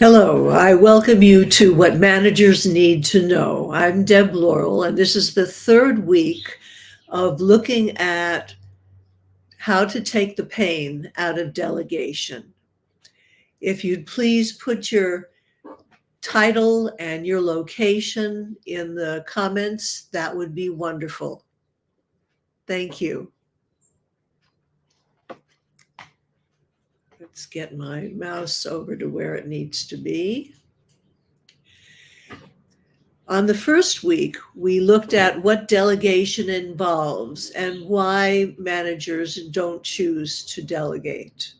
Hello, I welcome you to What Managers Need to Know. I'm Deb Laurel, and this is the third week of looking at how to take the pain out of delegation. If you'd please put your title and your location in the comments, that would be wonderful. Thank you. Let's get my mouse over to where it needs to be. On the first week, we looked at what delegation involves and why managers don't choose to delegate.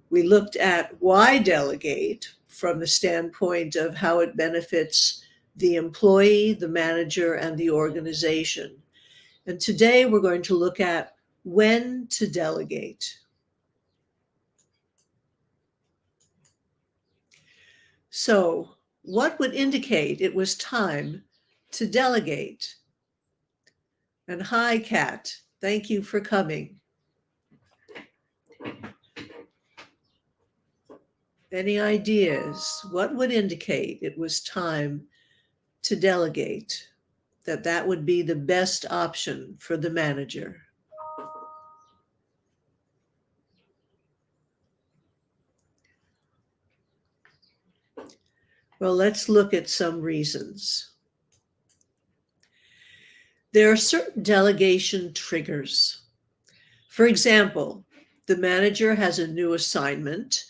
We looked at why delegate from the standpoint of how it benefits the employee, the manager, and the organization. And today we're going to look at when to delegate. So, what would indicate it was time to delegate? And hi, Kat. Thank you for coming. Any ideas? What would indicate it was time to delegate? That would be the best option for the manager. Well, let's look at some reasons. There are certain delegation triggers. For example, the manager has a new assignment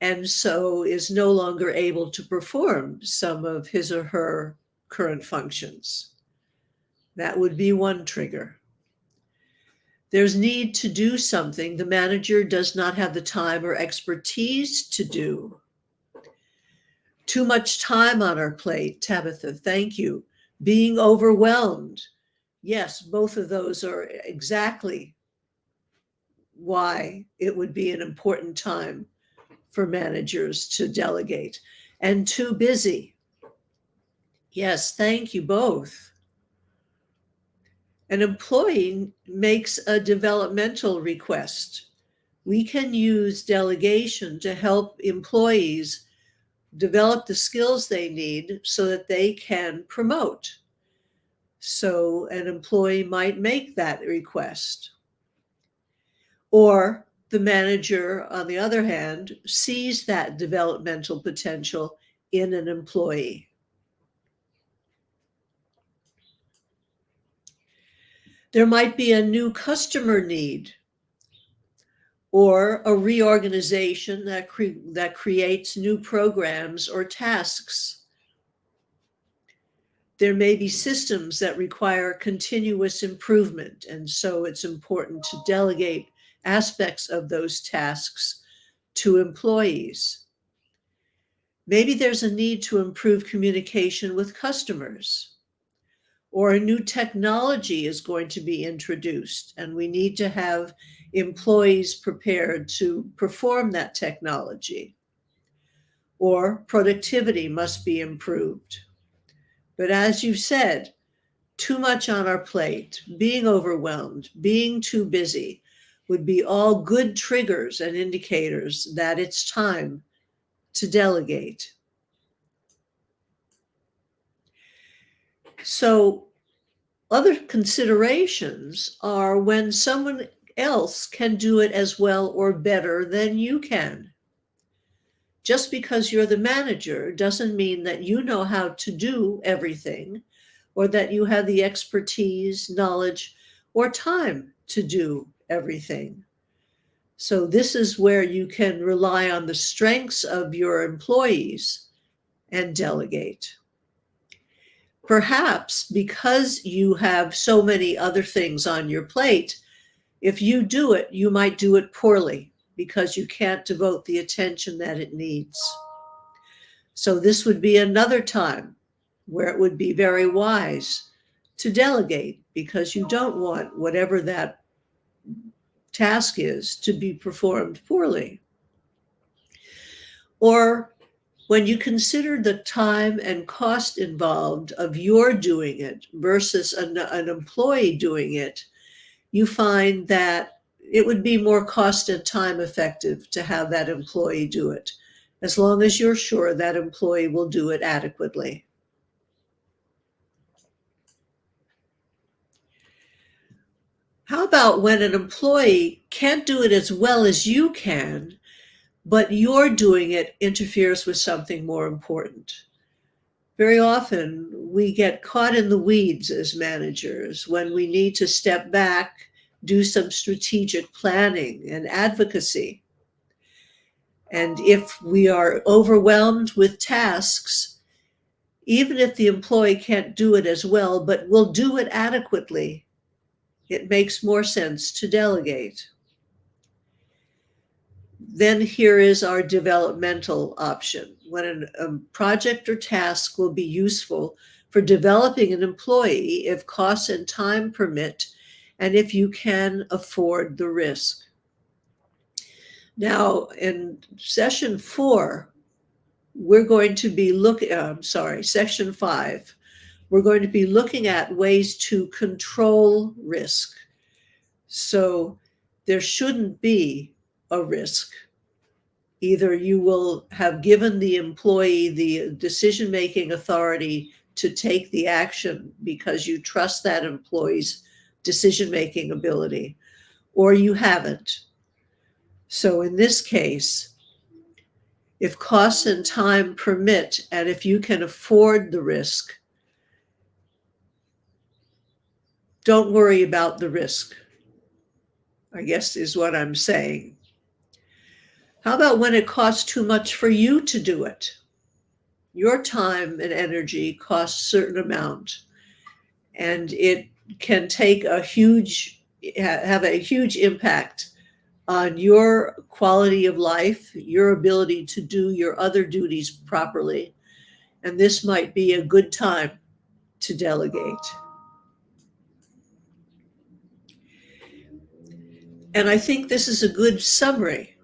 and so is no longer able to perform some of his or her current functions. That would be one trigger. There's need to do something the manager does not have the time or expertise to do. Too much time on our plate, Tabitha, thank you. Being overwhelmed. Yes, both of those are exactly why it would be an important time for managers to delegate. And too busy. Yes, thank you both. An employee makes a developmental request. We can use delegation to help employees develop the skills they need so that they can promote. So an employee might make that request. Or the manager, on the other hand, sees that developmental potential in an employee. There might be a new customer need or a reorganization that creates new programs or tasks. There may be systems that require continuous improvement, and so it's important to delegate aspects of those tasks to employees. Maybe there's a need to improve communication with customers, or a new technology is going to be introduced, and we need to have employees prepared to perform that technology. Or productivity must be improved. But as you said, too much on our plate, being overwhelmed, being too busy would be all good triggers and indicators that it's time to delegate. So other considerations are when someone else can do it as well or better than you can. Just because you're the manager doesn't mean that you know how to do everything or that you have the expertise, knowledge, or time to do everything. So this is where you can rely on the strengths of your employees and delegate. Perhaps because you have so many other things on your plate, if you do it, you might do it poorly because you can't devote the attention that it needs. So this would be another time where it would be very wise to delegate because you don't want whatever that task is to be performed poorly. Or when you consider the time and cost involved of your doing it versus an employee doing it, you find that it would be more cost and time effective to have that employee do it. as long as you're sure that employee will do it adequately. How about when an employee can't do it as well as you can, but your doing it interferes with something more important? Very often, we get caught in the weeds as managers when we need to step back, do some strategic planning and advocacy. And if we are overwhelmed with tasks, even if the employee can't do it as well, but will do it adequately, it makes more sense to delegate. Then here is our developmental option. When a project or task will be useful for developing an employee if costs and time permit, and if you can afford the risk. Now, in session 4, we're going to be section 5, we're going to be looking at ways to control risk. So there shouldn't be a risk. Either you will have given the employee the decision-making authority to take the action because you trust that employee's decision-making ability, or you haven't. So in this case, if costs and time permit, and if you can afford the risk, don't worry about the risk, I guess is what I'm saying. How about when it costs too much for you to do it? Your time and energy costs a certain amount, and it can take have a huge impact on your quality of life, your ability to do your other duties properly. And this might be a good time to delegate. And I think this is a good summary.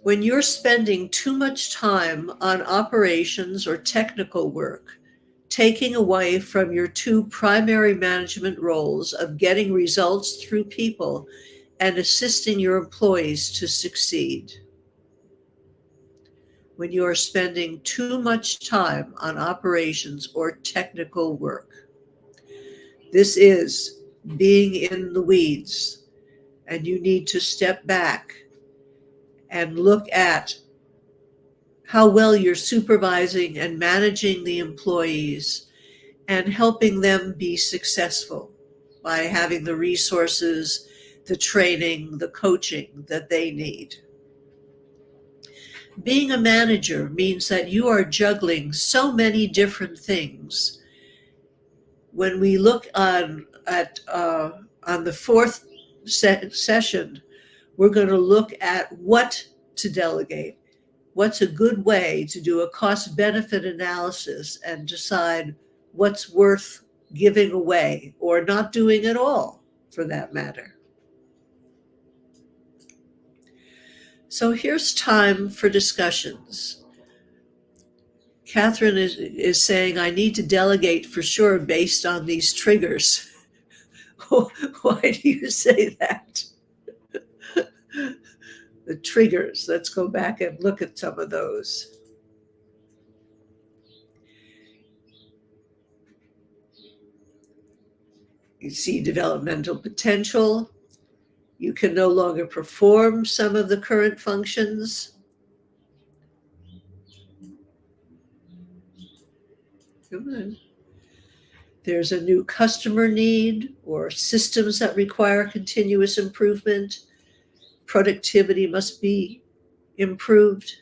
When you're spending too much time on operations or technical work, taking away from your two primary management roles of getting results through people and assisting your employees to succeed. When you are spending too much time on operations or technical work. This is being in the weeds, and you need to step back and look at how well you're supervising and managing the employees and helping them be successful by having the resources, the training, the coaching that they need. Being a manager means that you are juggling so many different things. When we look on the fourth session, we're going to look at what to delegate. What's a good way to do a cost-benefit analysis and decide what's worth giving away or not doing at all, for that matter. So here's time for discussions. Catherine is saying, I need to delegate for sure based on these triggers. Why do you say that? The triggers, let's go back and look at some of those. You see developmental potential. You can no longer perform some of the current functions. Come on. There's a new customer need or systems that require continuous improvement. Productivity must be improved.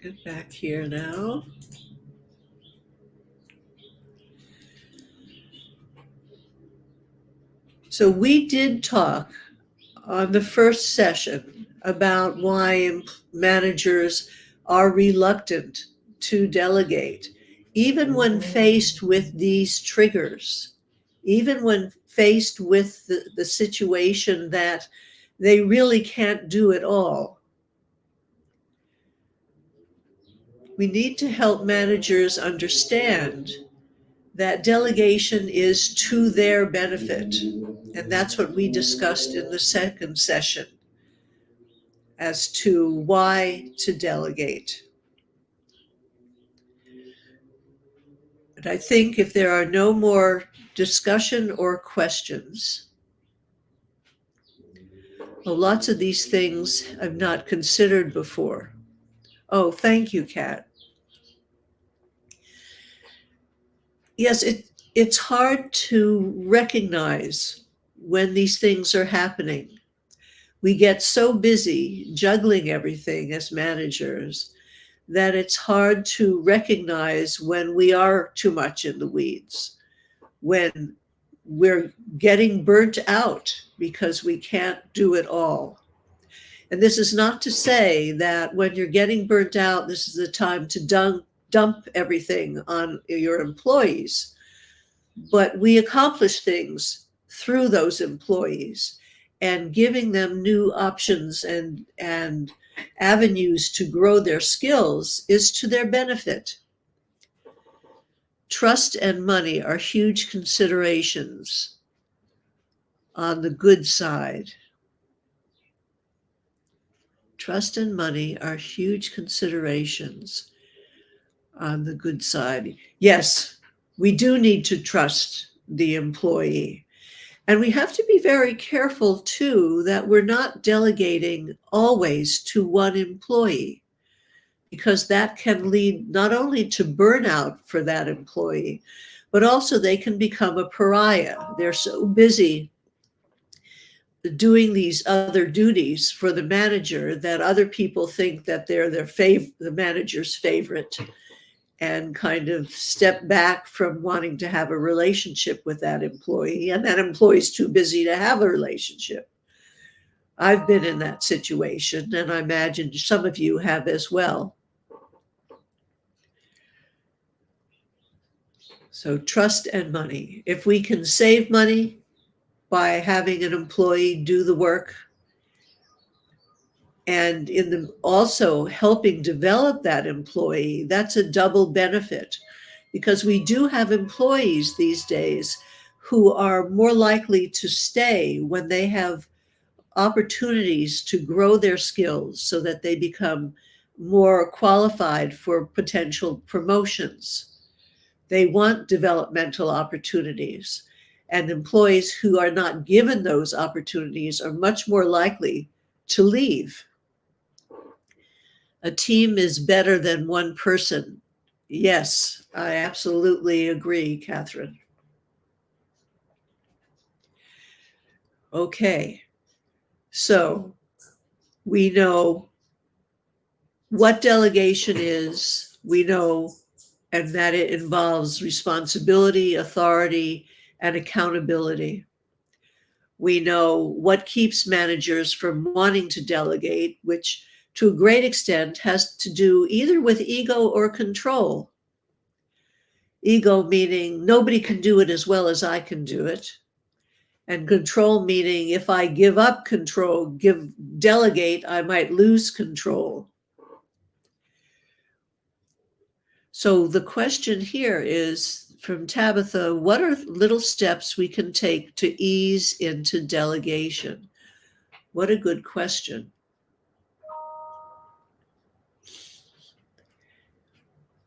Get back here now. So we did talk on the first session about why managers are reluctant to delegate, even when faced with these triggers, even when faced with the situation that they really can't do it all. We need to help managers understand that delegation is to their benefit. And that's what we discussed in the second session as to why to delegate. And I think if there are no more discussion or questions, well, lots of these things I've not considered before. Oh, thank you, Kat. Yes, it's hard to recognize when these things are happening. We get so busy juggling everything as managers that it's hard to recognize when we are too much in the weeds, when we're getting burnt out because we can't do it all. And this is not to say that when you're getting burnt out, this is the time to dump everything on your employees. But we accomplish things through those employees, and giving them new options and avenues to grow their skills is to their benefit. Trust and money are huge considerations on the good side. Trust and money are huge considerations on the good side. Yes, we do need to trust the employee. And we have to be very careful, too, that we're not delegating always to one employee, because that can lead not only to burnout for that employee, but also they can become a pariah. They're so busy doing these other duties for the manager that other people think that they're the manager's favorite, and kind of step back from wanting to have a relationship with that employee, and that employee's too busy to have a relationship. I've been in that situation, and I imagine some of you have as well. So trust and money. If we can save money by having an employee do the work, and also helping develop that employee, that's a double benefit, because we do have employees these days who are more likely to stay when they have opportunities to grow their skills so that they become more qualified for potential promotions. They want developmental opportunities, and employees who are not given those opportunities are much more likely to leave. A team is better than one person. Yes, I absolutely agree, Catherine. Okay, so we know what delegation is, we know, and that it involves responsibility, authority, and accountability. We know what keeps managers from wanting to delegate, which to a great extent has to do either with ego or control. Ego meaning nobody can do it as well as I can do it. And control meaning if I give up control, delegate, I might lose control. So the question here is from Tabitha, what are little steps we can take to ease into delegation? What a good question.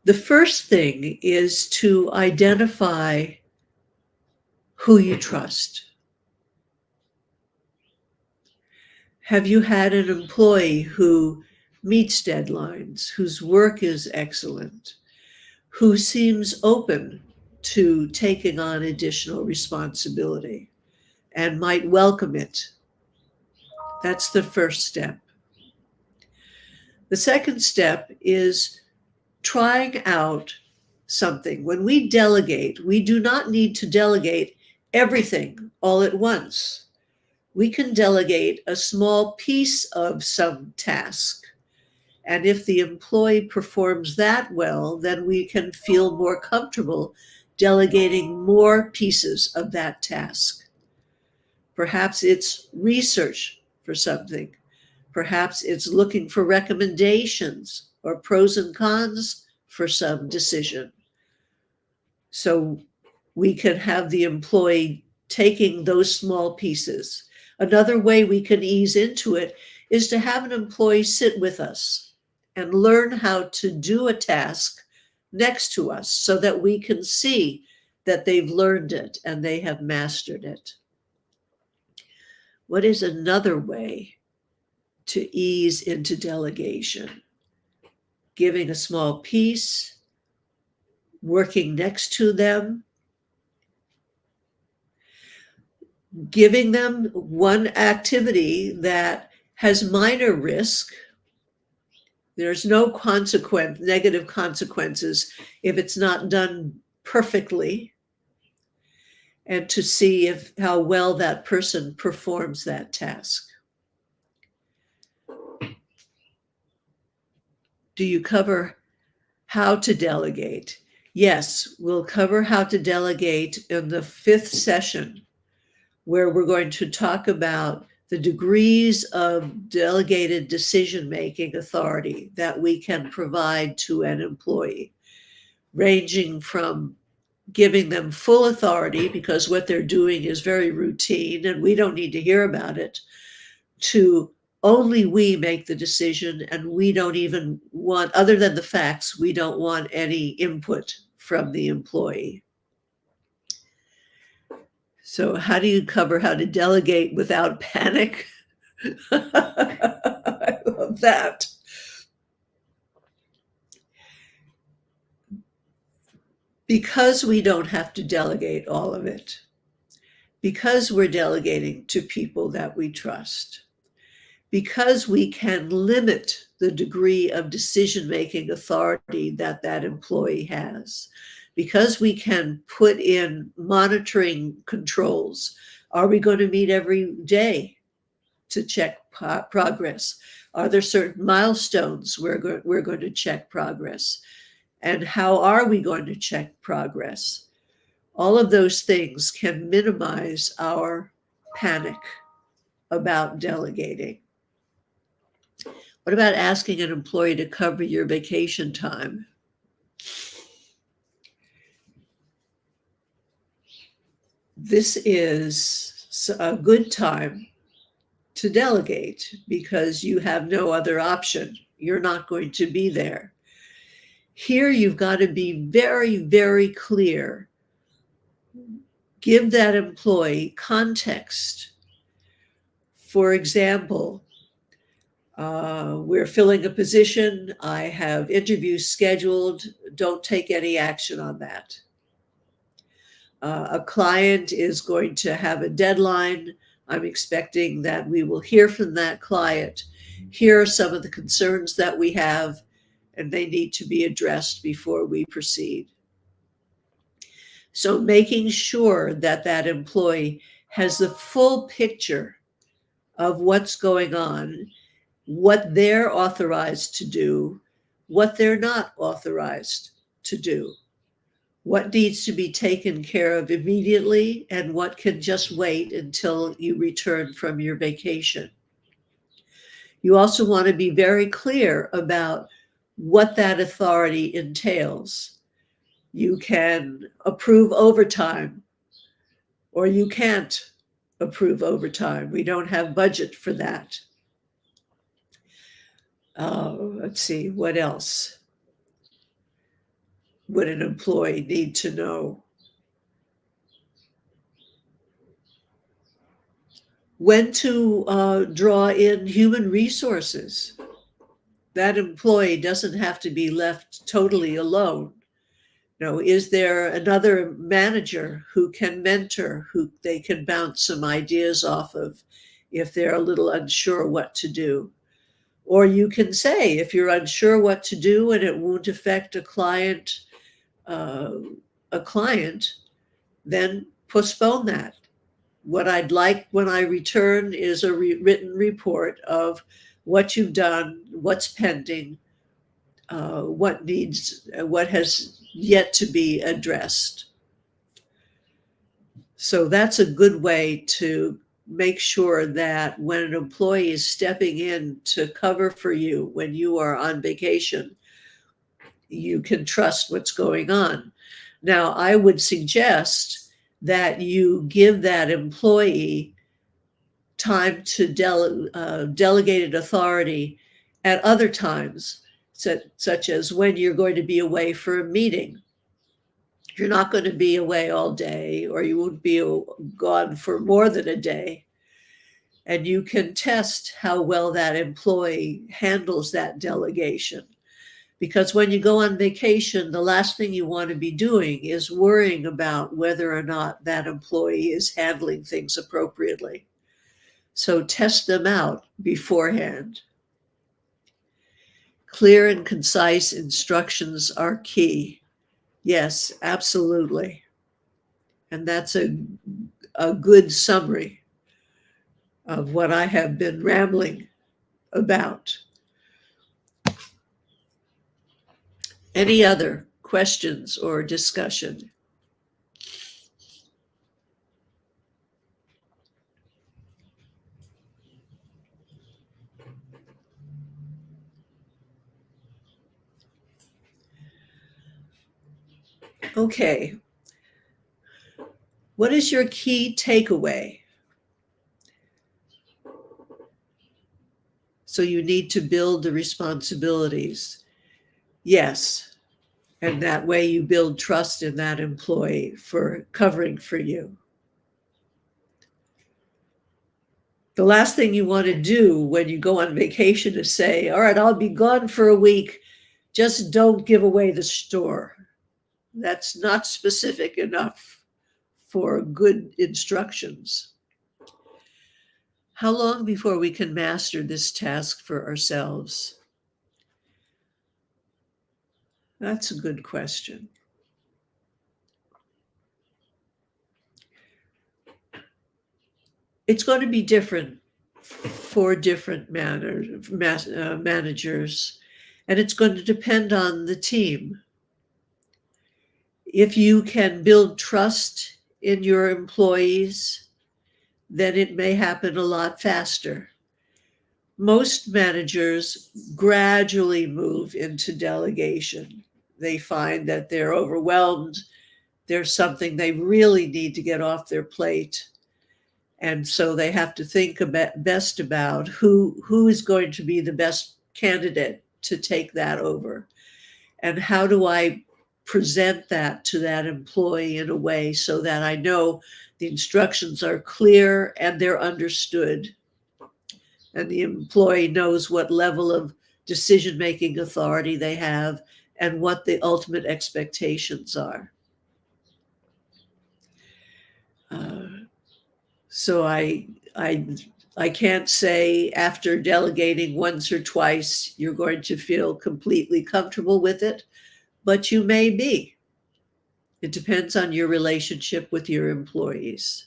The first thing is to identify who you trust. Have you had an employee who meets deadlines, whose work is excellent, who seems open to taking on additional responsibility and might welcome it? That's the first step. The second step is trying out something. When we delegate, we do not need to delegate everything all at once. We can delegate a small piece of some task. And if the employee performs that well, then we can feel more comfortable delegating more pieces of that task. Perhaps it's research for something. Perhaps it's looking for recommendations or pros and cons for some decision. So we can have the employee taking those small pieces. Another way we can ease into it is to have an employee sit with us and learn how to do a task next to us so that we can see that they've learned it and they have mastered it. What is another way to ease into delegation? Giving a small piece, working next to them, giving them one activity that has minor risk. There's no negative consequences if it's not done perfectly, and to see how well that person performs that task. Do you cover how to delegate? Yes, we'll cover how to delegate in the 5th session, where we're going to talk about the degrees of delegated decision-making authority that we can provide to an employee, ranging from giving them full authority because what they're doing is very routine and we don't need to hear about it, to only we make the decision and we don't even want, other than the facts, we don't want any input from the employee. So how do you cover how to delegate without panic? I love that. Because we don't have to delegate all of it, because we're delegating to people that we trust, because we can limit the degree of decision-making authority that that employee has, because we can put in monitoring controls. Are we going to meet every day to check progress? Are there certain milestones we're going to check progress? And how are we going to check progress? All of those things can minimize our panic about delegating. What about asking an employee to cover your vacation time? This is a good time to delegate because you have no other option. You're not going to be there. Here, you've got to be very, very clear. Give that employee context. For example, we're filling a position. I have interviews scheduled. Don't take any action on that. A client is going to have a deadline. I'm expecting that we will hear from that client. Here are some of the concerns that we have, and they need to be addressed before we proceed. So making sure that that employee has the full picture of what's going on, what they're authorized to do, what they're not authorized to do, what needs to be taken care of immediately, and what can just wait until you return from your vacation. You also want to be very clear about what that authority entails. You can approve overtime, or you can't approve overtime. We don't have budget for that. Let's see, what else would an employee need to know? When to draw in human resources. That employee doesn't have to be left totally alone. Is there another manager who can mentor, who they can bounce some ideas off of if they're a little unsure what to do? Or you can say, if you're unsure what to do and it won't affect a client, then postpone that. What I'd like when I return is a written report of what you've done, what's pending, what has yet to be addressed. So that's a good way to make sure that when an employee is stepping in to cover for you when you are on vacation, you can trust what's going on. Now, I would suggest that you give that employee time to delegated authority at other times, such as when you're going to be away for a meeting. You're not going to be away all day, or you won't be gone for more than a day. And you can test how well that employee handles that delegation. Because when you go on vacation, the last thing you want to be doing is worrying about whether or not that employee is handling things appropriately. So test them out beforehand. Clear and concise instructions are key. Yes, absolutely. And that's a good summary of what I have been rambling about. Any other questions or discussion? Okay. What is your key takeaway? So you need to build the responsibilities. Yes. And that way you build trust in that employee for covering for you. The last thing you want to do when you go on vacation is say, all right, I'll be gone for a week. Just don't give away the store. That's not specific enough for good instructions. How long before we can master this task for ourselves? That's a good question. It's going to be different for different managers, and it's going to depend on the team. If you can build trust in your employees, then it may happen a lot faster. Most managers gradually move into delegation. They find that they're overwhelmed. There's something they really need to get off their plate. And so they have to think best about who is going to be the best candidate to take that over. And how do I present that to that employee in a way so that I know the instructions are clear and they're understood. And the employee knows what level of decision-making authority they have and what the ultimate expectations are. So I can't say after delegating once or twice, you're going to feel completely comfortable with it, but you may be. It depends on your relationship with your employees.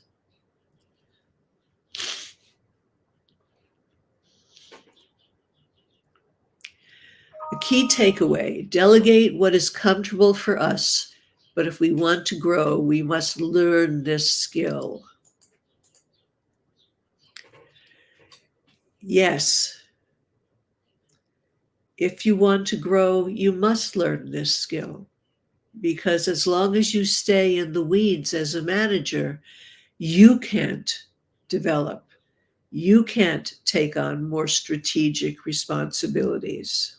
The key takeaway: delegate what is comfortable for us, but if we want to grow, we must learn this skill. Yes. If you want to grow, you must learn this skill, because as long as you stay in the weeds as a manager, you can't develop. You can't take on more strategic responsibilities.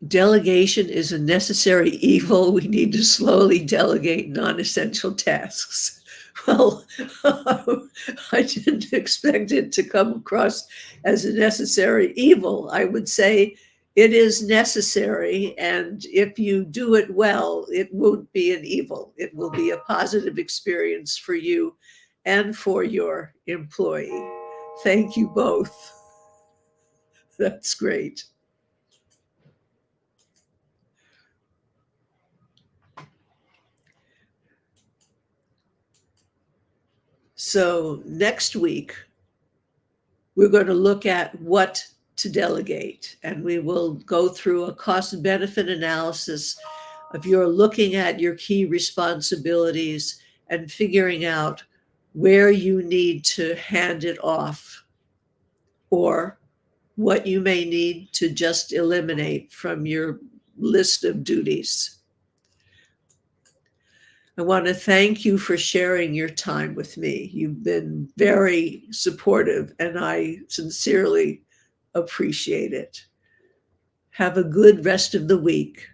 Delegation is a necessary evil. We need to slowly delegate non-essential tasks. Well, I didn't expect it to come across as a necessary evil. I would say it is necessary, and if you do it well, it won't be an evil. It will be a positive experience for you and for your employee. Thank you both. That's great. So next week, we're going to look at what to delegate, and we will go through a cost benefit analysis of your looking at your key responsibilities and figuring out where you need to hand it off, or what you may need to just eliminate from your list of duties. I want to thank you for sharing your time with me. You've been very supportive, and I sincerely appreciate it. Have a good rest of the week.